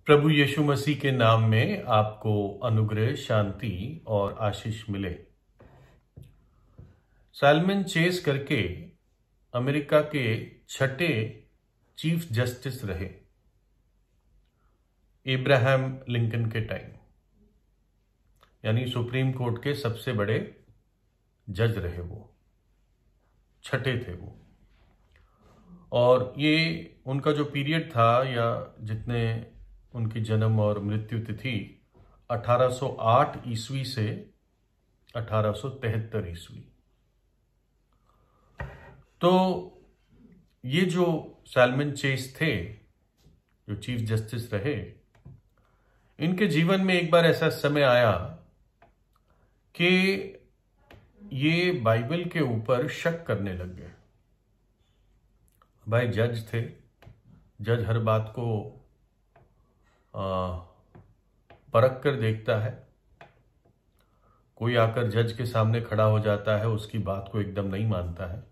प्रभु यीशु मसीह के नाम में आपको अनुग्रह, शांति और आशीष मिले। सालमन चेस करके अमेरिका के छठे चीफ जस्टिस रहे इब्राहिम लिंकन के टाइम, यानी सुप्रीम कोर्ट के सबसे बड़े जज रहे वो, छठे थे वो। और ये उनका जो पीरियड था या जितने उनकी जन्म और मृत्यु तिथि 1808 ईस्वी से 1873 ईस्वी। तो ये जो सालमन चेस थे, जो चीफ जस्टिस रहे, इनके जीवन में एक बार ऐसा समय आया कि ये बाइबल के ऊपर शक करने लग गए। भाई जज थे, जज हर बात को परख कर देखता है। कोई आकर जज के सामने खड़ा हो जाता है, उसकी बात को एकदम नहीं मानता है।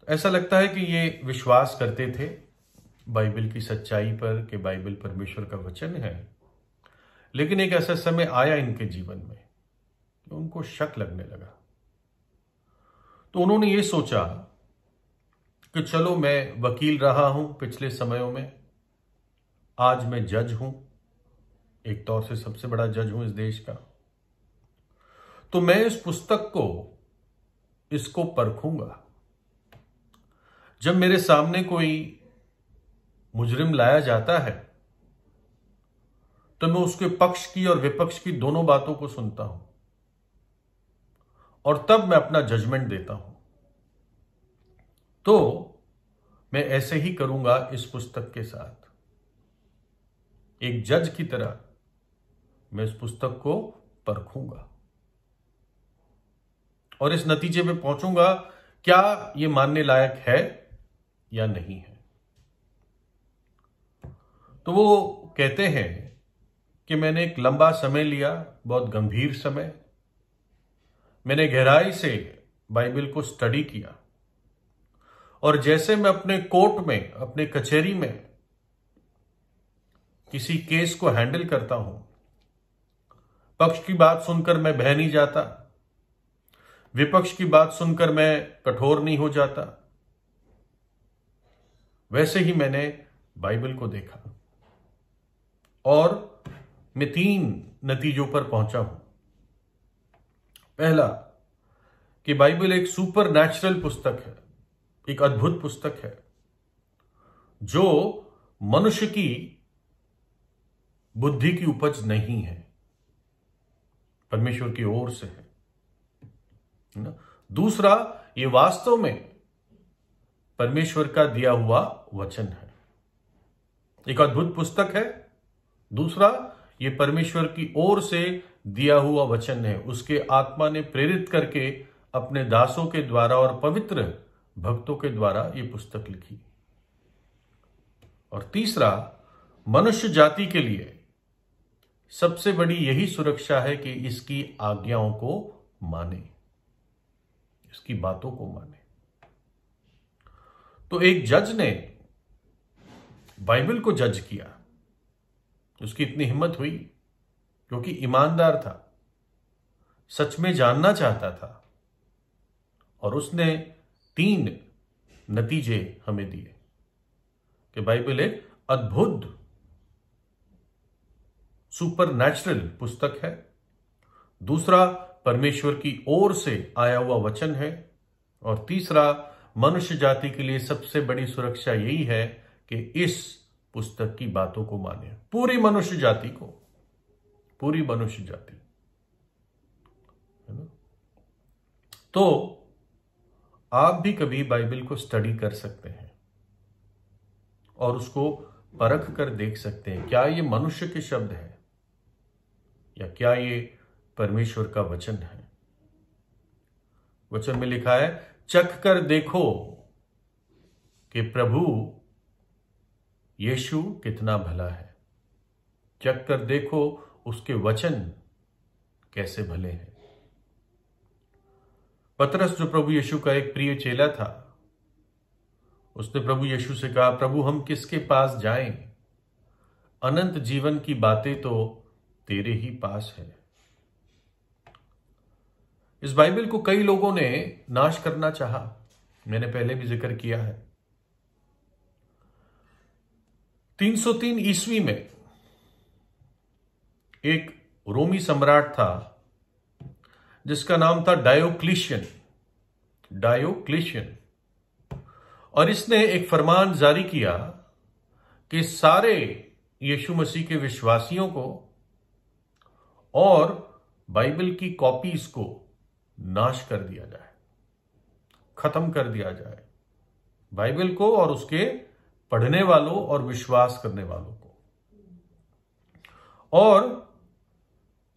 ऐसा लगता है कि ये विश्वास करते थे बाइबल की सच्चाई पर कि बाइबल परमेश्वर का वचन है, लेकिन एक ऐसा समय आया इनके जीवन में कि उनको शक लगने लगा। तो उन्होंने ये सोचा कि चलो, मैं वकील रहा हूं पिछले समयों में, आज मैं जज हूं, एक तौर से सबसे बड़ा जज हूं इस देश का, तो मैं इस पुस्तक को, इसको परखूंगा। जब मेरे सामने कोई मुजरिम लाया जाता है तो मैं उसके पक्ष की और विपक्ष की दोनों बातों को सुनता हूं और तब मैं अपना जजमेंट देता हूं। तो मैं ऐसे ही करूंगा इस पुस्तक के साथ। एक जज की तरह मैं इस पुस्तक को परखूंगा और इस नतीजे पे पहुंचूंगा क्या यह मानने लायक है या नहीं है। तो वो कहते हैं कि मैंने एक लंबा समय लिया, बहुत गंभीर समय। मैंने गहराई से बाइबल को स्टडी किया और जैसे मैं अपने कोर्ट में, अपने कचहरी में किसी केस को हैंडल करता हूं, पक्ष की बात सुनकर मैं बह नहीं जाता, विपक्ष की बात सुनकर मैं कठोर नहीं हो जाता, वैसे ही मैंने बाइबल को देखा और मैं 3 नतीजों पर पहुंचा हूं। पहला, कि बाइबल एक सुपर नेचुरल पुस्तक है, एक अद्भुत पुस्तक है जो मनुष्य की बुद्धि की उपज नहीं है, परमेश्वर की ओर से है ना। दूसरा, ये वास्तव में परमेश्वर का दिया हुआ वचन है, एक अद्भुत पुस्तक है। दूसरा, ये परमेश्वर की ओर से दिया हुआ वचन है, उसके आत्मा ने प्रेरित करके अपने दासों के द्वारा और पवित्र भक्तों के द्वारा ये पुस्तक लिखी। और तीसरा, मनुष्य जाति के लिए सबसे बड़ी यही सुरक्षा है कि इसकी आज्ञाओं को माने, इसकी बातों को माने। तो एक जज ने बाइबल को जज किया, उसकी इतनी हिम्मत हुई क्योंकि ईमानदार था, सच में जानना चाहता था, और उसने 3 नतीजे हमें दिए कि बाइबल एक अद्भुत सुपर नेचुरल पुस्तक है। दूसरा, परमेश्वर की ओर से आया हुआ वचन है। और तीसरा, मनुष्य जाति के लिए सबसे बड़ी सुरक्षा यही है कि इस पुस्तक की बातों को माने, पूरी मनुष्य जाति को, पूरी मनुष्य जाति, है ना। तो आप भी कभी बाइबल को स्टडी कर सकते हैं और उसको परख कर देख सकते हैं, क्या ये मनुष्य के शब्द है या क्या ये परमेश्वर का वचन है। वचन में लिखा है, चख कर देखो कि प्रभु यीशु कितना भला है। चख कर देखो उसके वचन कैसे भले हैं। पतरस, जो प्रभु यीशु का एक प्रिय चेला था, उसने प्रभु यीशु से कहा, प्रभु हम किसके पास जाएं? अनंत जीवन की बातें तो तेरे ही पास है। इस बाइबल को कई लोगों ने नाश करना चाहा, मैंने पहले भी जिक्र किया है। 303 ईस्वी में एक रोमी सम्राट था जिसका नाम था डायोक्लिशियन। और इसने एक फरमान जारी किया कि सारे यीशु मसीह के विश्वासियों को और बाइबल की कॉपीज को नाश कर दिया जाए, खत्म कर दिया जाए, बाइबल को और उसके पढ़ने वालों और विश्वास करने वालों को। और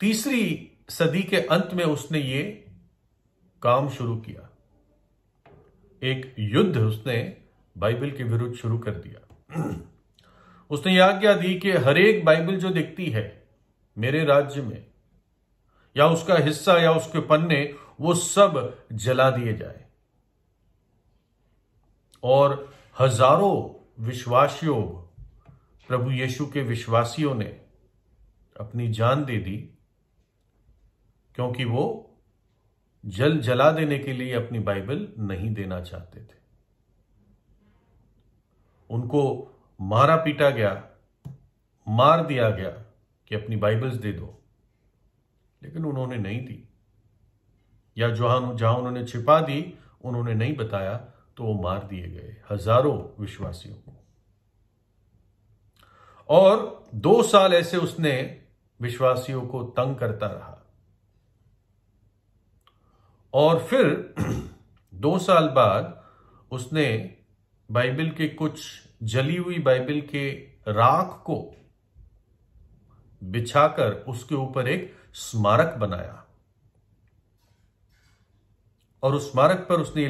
तीसरी सदी के अंत में उसने ये काम शुरू किया, एक युद्ध उसने बाइबल के विरुद्ध शुरू कर दिया। उसने यह आज्ञा दी कि हर एक बाइबल जो दिखती है मेरे राज्य में, या उसका हिस्सा या उसके पन्ने, वो सब जला दिए जाए। और हजारों विश्वासियों, प्रभु यीशु के विश्वासियों ने अपनी जान दे दी, क्योंकि वो जला देने के लिए अपनी बाइबल नहीं देना चाहते थे। उनको मारा पीटा गया, मार दिया गया कि अपनी बाइबल्स दे दो, लेकिन उन्होंने नहीं दी, या जहां उन्होंने छिपा दी उन्होंने नहीं बताया, तो वो मार दिए गए, हजारों विश्वासियों को। और 2 साल ऐसे उसने विश्वासियों को तंग करता रहा। और फिर 2 साल बाद उसने बाइबल के कुछ जली हुई बाइबल के राख को बिछाकर उसके ऊपर एक स्मारक बनाया। और उस स्मारक पर उसने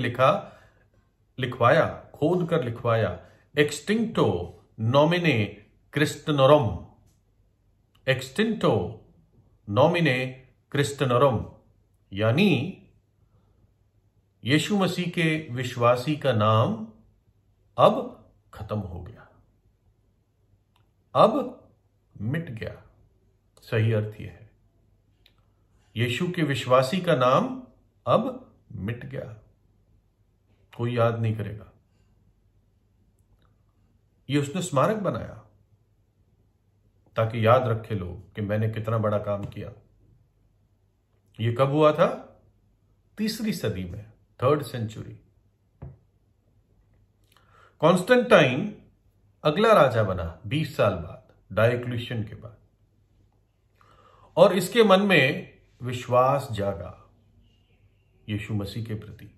लिखवाया, खोद कर लिखवाया, एक्सटिंक्टो नॉमिने क्रिस्टनोरम, एक्सटिंक्टो नॉमिने क्रिस्टनोरम, यानी यीशु मसीह के विश्वासी का नाम अब खत्म हो गया, अब मिट गया। सही अर्थ यह है, यीशु के विश्वासी का नाम अब मिट गया, कोई याद नहीं करेगा। ये उसने स्मारक बनाया ताकि याद रखे लोग कि मैंने कितना बड़ा काम किया। ये कब हुआ था? 3री सदी में, 3rd सेंचुरी। कॉन्स्टेंटाइन अगला राजा बना 20 साल बाद, डायोक्लिशियन के बाद। और इसके मन में विश्वास जागा यीशु मसीह के प्रति।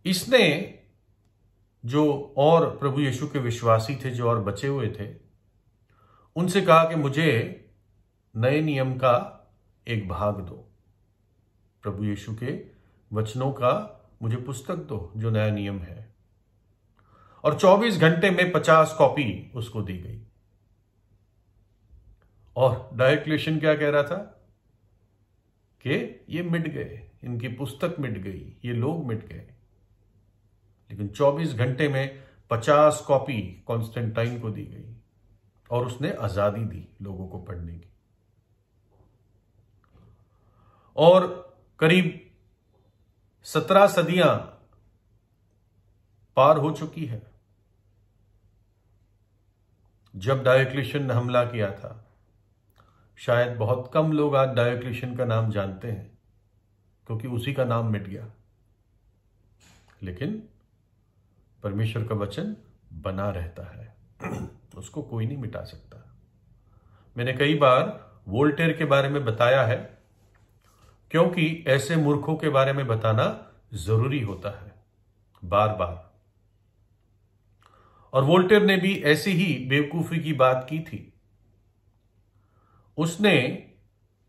इसने जो और प्रभु यीशु के विश्वासी थे, जो और बचे हुए थे, उनसे कहा कि मुझे नए नियम का एक भाग दो, प्रभु यीशु के वचनों का मुझे पुस्तक दो जो नया नियम है। और 24 घंटे में 50 कॉपी उसको दी गई। और डायोक्लिशियन क्या कह रहा था कि ये मिट गए, इनकी पुस्तक मिट गई, ये लोग मिट गए। लेकिन 24 घंटे में 50 कॉपी कॉन्स्टेंटाइन को दी गई और उसने आजादी दी लोगों को पढ़ने की। और करीब 17 सदियां पार हो चुकी है जब डायोक्लिशियन ने हमला किया था। शायद बहुत कम लोग आज डायोक्लिशियन का नाम जानते हैं, क्योंकि उसी का नाम मिट गया। लेकिन परमेश्वर का वचन बना रहता है, उसको कोई नहीं मिटा सकता। मैंने कई बार वोल्टेयर के बारे में बताया है, क्योंकि ऐसे मूर्खों के बारे में बताना जरूरी होता है बार बार। और वोल्टेयर ने भी ऐसी ही बेवकूफी की बात की थी। उसने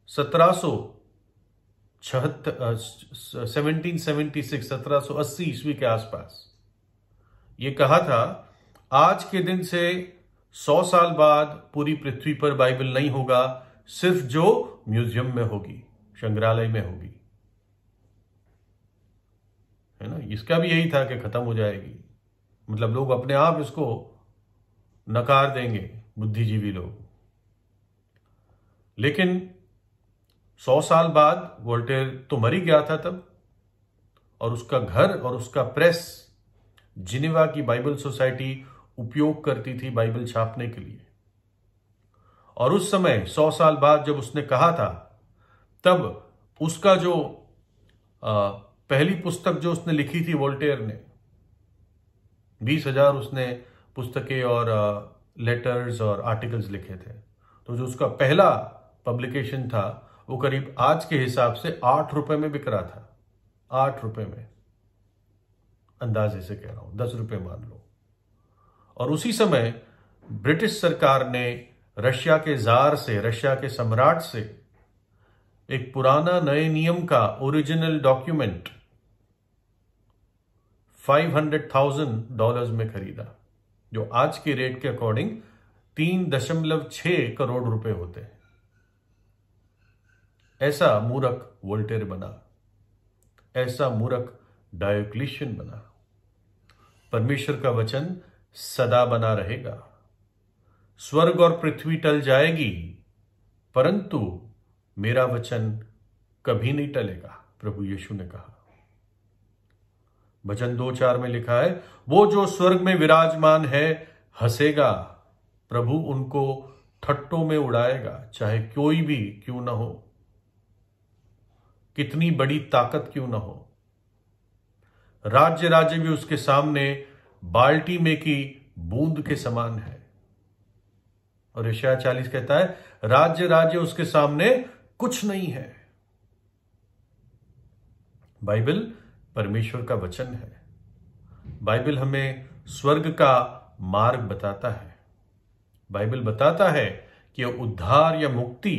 1780 ईस्वी के आसपास ये कहा था, आज के दिन से 100 साल बाद पूरी पृथ्वी पर बाइबल नहीं होगा, सिर्फ जो म्यूजियम में होगी, संग्रहालय में होगी, है ना। इसका भी यही था कि खत्म हो जाएगी, मतलब लोग अपने आप इसको नकार देंगे बुद्धिजीवी लोग। लेकिन 100 साल बाद वोल्टेयर तो मर ही गया था तब, और उसका घर और उसका प्रेस जिनेवा की बाइबल सोसाइटी उपयोग करती थी बाइबल छापने के लिए। और उस समय 100 साल बाद जब उसने कहा था, तब उसका जो पहली पुस्तक जो उसने लिखी थी वोल्टेयर ने, 20,000 उसने पुस्तकें और लेटर्स और आर्टिकल्स लिखे थे। तो जो उसका पहला पब्लिकेशन था वो करीब आज के हिसाब से 8 रुपए में बिक रहा था। 8 रुपए में, अंदाजे से कह रहा हूं, 10 रुपए मान लो। और उसी समय ब्रिटिश सरकार ने रशिया के जार से, रशिया के सम्राट से एक पुराना नए नियम का ओरिजिनल डॉक्यूमेंट $500,000 में खरीदा, जो आज के रेट के अकॉर्डिंग 3.6 करोड़ रुपए होते हैं। ऐसा मूर्ख वोल्टेयर बना, ऐसा मूर्ख डायोक्लिशियन बना। परमेश्वर का वचन सदा बना रहेगा। स्वर्ग और पृथ्वी टल जाएगी, परंतु मेरा वचन कभी नहीं टलेगा, प्रभु यीशु ने कहा। वचन 2:4 में लिखा है, वो जो स्वर्ग में विराजमान है हंसेगा, प्रभु उनको ठट्टों में उड़ाएगा, चाहे कोई भी क्यों ना हो, कितनी बड़ी ताकत क्यों ना हो। राज्य राज्य भी उसके सामने बाल्टी में की बूंद के समान है। और यशायाह 40 कहता है, राज्य राज्य उसके सामने कुछ नहीं है। बाइबल परमेश्वर का वचन है। बाइबल हमें स्वर्ग का मार्ग बताता है। बाइबल बताता है कि उद्धार या मुक्ति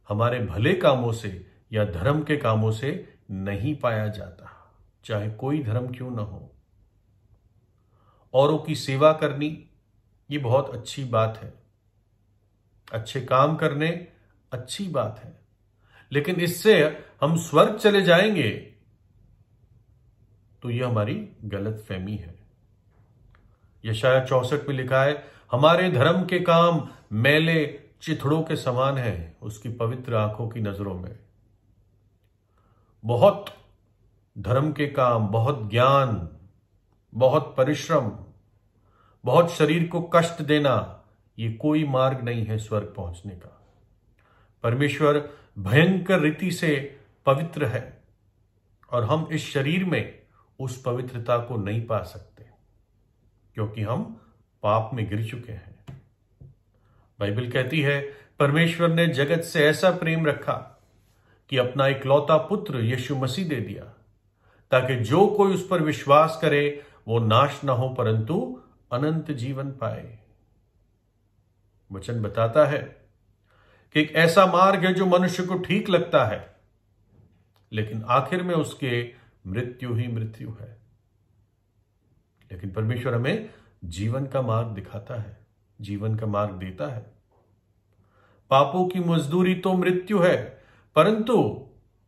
हमारे भले कामों से या धर्म के कामों से नहीं पाया जाता, चाहे कोई धर्म क्यों ना हो। औरों की सेवा करनी ये बहुत अच्छी बात है, अच्छे काम करने अच्छी बात है, लेकिन इससे हम स्वर्ग चले जाएंगे तो यह हमारी गलत फहमी है। यशायाह 64 में लिखा है, हमारे धर्म के काम मैले चिथड़ों के समान है उसकी पवित्र आंखों की नजरों में। बहुत धर्म के काम, बहुत ज्ञान, बहुत परिश्रम, बहुत शरीर को कष्ट देना, ये कोई मार्ग नहीं है स्वर्ग पहुंचने का। परमेश्वर भयंकर रीति से पवित्र है और हम इस शरीर में उस पवित्रता को नहीं पा सकते, क्योंकि हम पाप में गिर चुके हैं। बाइबल कहती है, परमेश्वर ने जगत से ऐसा प्रेम रखा कि अपना इकलौता पुत्र यीशु मसीह दे दिया, ताकि जो कोई उस पर विश्वास करे वो नाश ना हो परंतु अनंत जीवन पाए। वचन बताता है कि एक ऐसा मार्ग है जो मनुष्य को ठीक लगता है, लेकिन आखिर में उसके मृत्यु ही मृत्यु है। लेकिन परमेश्वर हमें जीवन का मार्ग दिखाता है, जीवन का मार्ग देता है। पापों की मजदूरी तो मृत्यु है, परंतु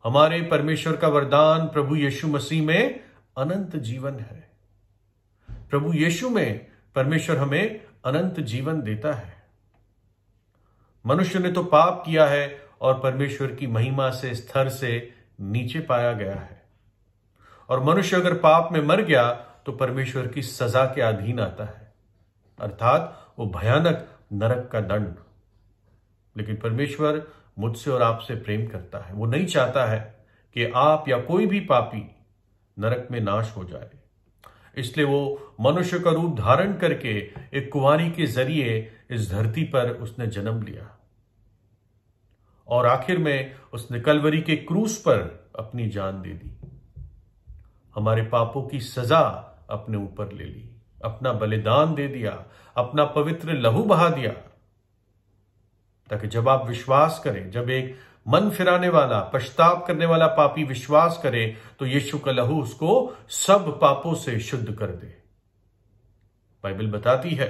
हमारे परमेश्वर का वरदान प्रभु यीशु मसीह में अनंत जीवन है। प्रभु यीशु में परमेश्वर हमें अनंत जीवन देता है। मनुष्य ने तो पाप किया है और परमेश्वर की महिमा से स्तर से नीचे पाया गया है, और मनुष्य अगर पाप में मर गया तो परमेश्वर की सजा के अधीन आता है, अर्थात वो भयानक नरक का दंड। लेकिन परमेश्वर मुझसे और आपसे प्रेम करता है। वो नहीं चाहता है कि आप या कोई भी पापी नरक में नाश हो जाए। इसलिए वो मनुष्य का रूप धारण करके एक कुंवारी के जरिए इस धरती पर उसने जन्म लिया, और आखिर में उसने कलवरी के क्रूस पर अपनी जान दे दी, हमारे पापों की सजा अपने ऊपर ले ली, अपना बलिदान दे दिया, अपना पवित्र लहू बहा दिया, ताकि जब आप विश्वास करें, जब एक मन फिराने वाला, पश्चाताप करने वाला पापी विश्वास करे, तो यीशु का लहू उसको सब पापों से शुद्ध कर दे। बाइबल बताती है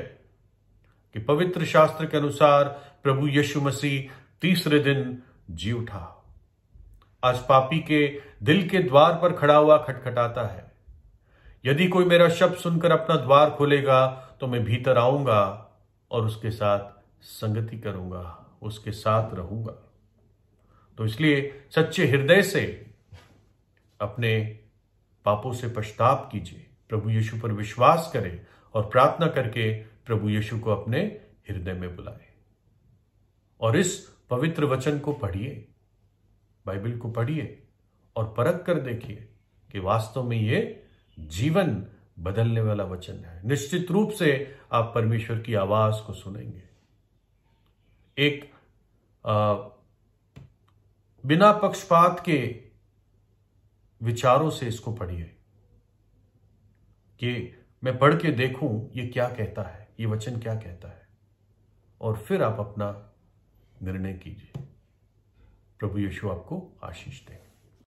कि पवित्र शास्त्र के अनुसार प्रभु यीशु मसीह तीसरे दिन जी उठा। आज पापी के दिल के द्वार पर खड़ा हुआ खटखटाता है, यदि कोई मेरा शब्द सुनकर अपना द्वार खोलेगा तो मैं भीतर आऊंगा और उसके साथ संगति करूंगा, उसके साथ रहूंगा। तो इसलिए सच्चे हृदय से अपने पापों से पश्चाताप कीजिए, प्रभु यीशु पर विश्वास करें और प्रार्थना करके प्रभु यीशु को अपने हृदय में बुलाएं। और इस पवित्र वचन को पढ़िए, बाइबल को पढ़िए और परख कर देखिए कि वास्तव में ये जीवन बदलने वाला वचन है। निश्चित रूप से आप परमेश्वर की आवाज को सुनेंगे। एक बिना पक्षपात के विचारों से इसको पढ़िए कि मैं पढ़ के देखूं ये क्या कहता है, ये वचन क्या कहता है, और फिर आप अपना निर्णय कीजिए। प्रभु यीशु आपको आशीष दे।